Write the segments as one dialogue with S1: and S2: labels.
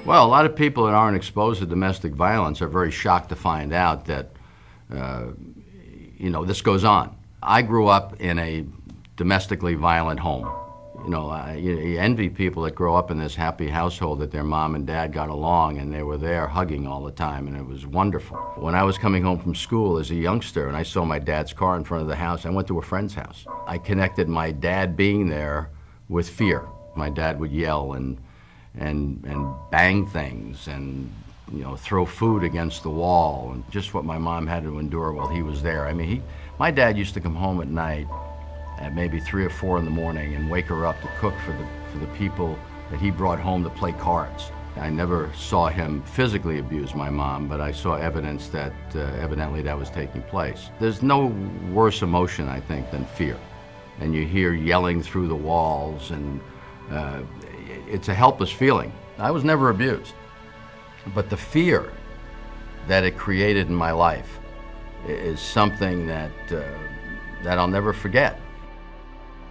S1: Well, a lot of people that aren't exposed to domestic violence are very shocked to find out that, this goes on. I grew up in a domestically violent home. You envy people that grow up in this happy household that their mom and dad got along and they were there hugging all the time, and it was wonderful. When I was coming home from school as a youngster and I saw my dad's car in front of the house, I went to a friend's house. I connected my dad being there with fear. My dad would yell and bang things and throw food against the wall, and just what my mom had to endure while he was there. I mean, my dad used to come home at night at maybe 3 or 4 in the morning and wake her up to cook for the people that he brought home to play cards. I never saw him physically abuse my mom, but I saw evidence that evidently that was taking place. There's no worse emotion, I think, than fear. And you hear yelling through the walls, and it's a helpless feeling. I was never abused, but the fear that it created in my life is something that I'll never forget.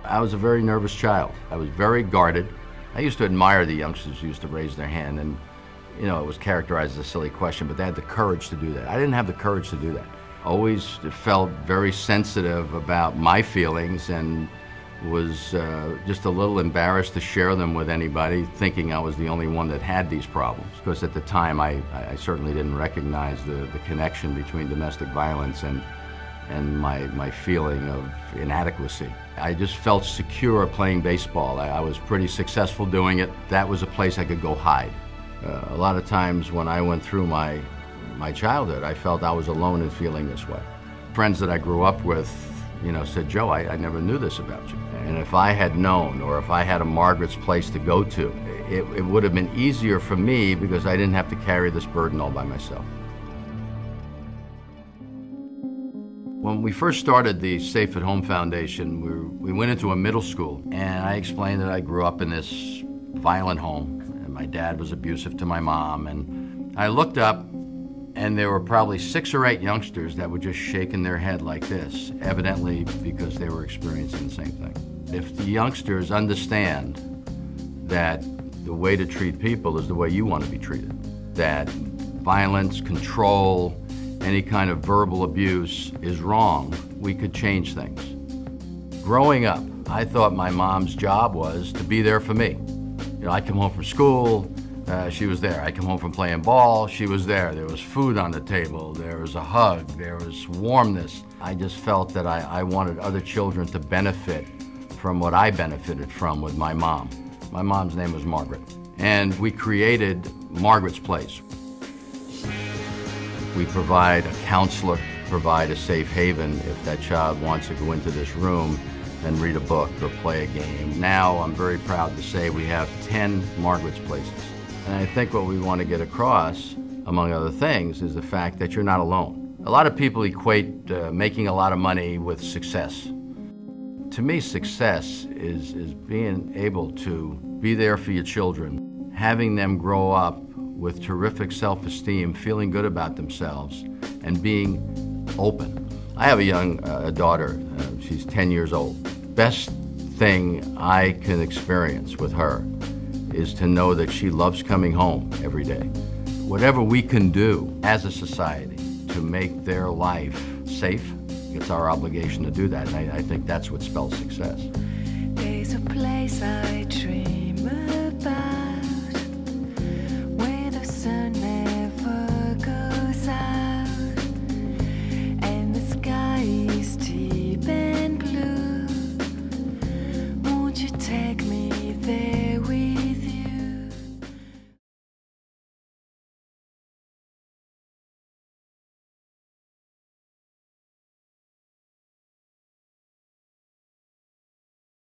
S1: I was a very nervous child. I was very guarded. I used to admire the youngsters who used to raise their hand, and it was characterized as a silly question, but they had the courage to do that. I didn't have the courage to do that. Always felt very sensitive about my feelings and was just a little embarrassed to share them with anybody, thinking I was the only one that had these problems. Because at the time, I certainly didn't recognize the connection between domestic violence and my feeling of inadequacy. I just felt secure playing baseball. I was pretty successful doing it. That was a place I could go hide. A lot of times when I went through my childhood, I felt I was alone in feeling this way. Friends that I grew up with, said, "Joe, I never knew this about you." And if I had known, or if I had a Margaret's Place to go to, it would have been easier for me because I didn't have to carry this burden all by myself. When we first started the Safe at Home Foundation, we went into a middle school, and I explained that I grew up in this violent home, and my dad was abusive to my mom, and I looked up, and there were probably 6 or 8 youngsters that were just shaking their head like this, evidently because they were experiencing the same thing. If the youngsters understand that the way to treat people is the way you want to be treated, that violence, control, any kind of verbal abuse is wrong, we could change things. Growing up, I thought my mom's job was to be there for me. I'd come home from school, she was there. I come home from playing ball, she was there. There was food on the table, there was a hug, there was warmness. I just felt that I wanted other children to benefit from what I benefited from with my mom. My mom's name was Margaret. And we created Margaret's Place. We provide a counselor, provide a safe haven if that child wants to go into this room and read a book or play a game. Now I'm very proud to say we have 10 Margaret's Places. And I think what we want to get across, among other things, is the fact that you're not alone. A lot of people equate making a lot of money with success. To me, success is being able to be there for your children, having them grow up with terrific self-esteem, feeling good about themselves, and being open. I have a young daughter. She's 10 years old. Best thing I can experience with her is to know that she loves coming home every day. Whatever we can do as a society to make their life safe, it's our obligation to do that, and I think that's what spells success.
S2: There's a place I dream.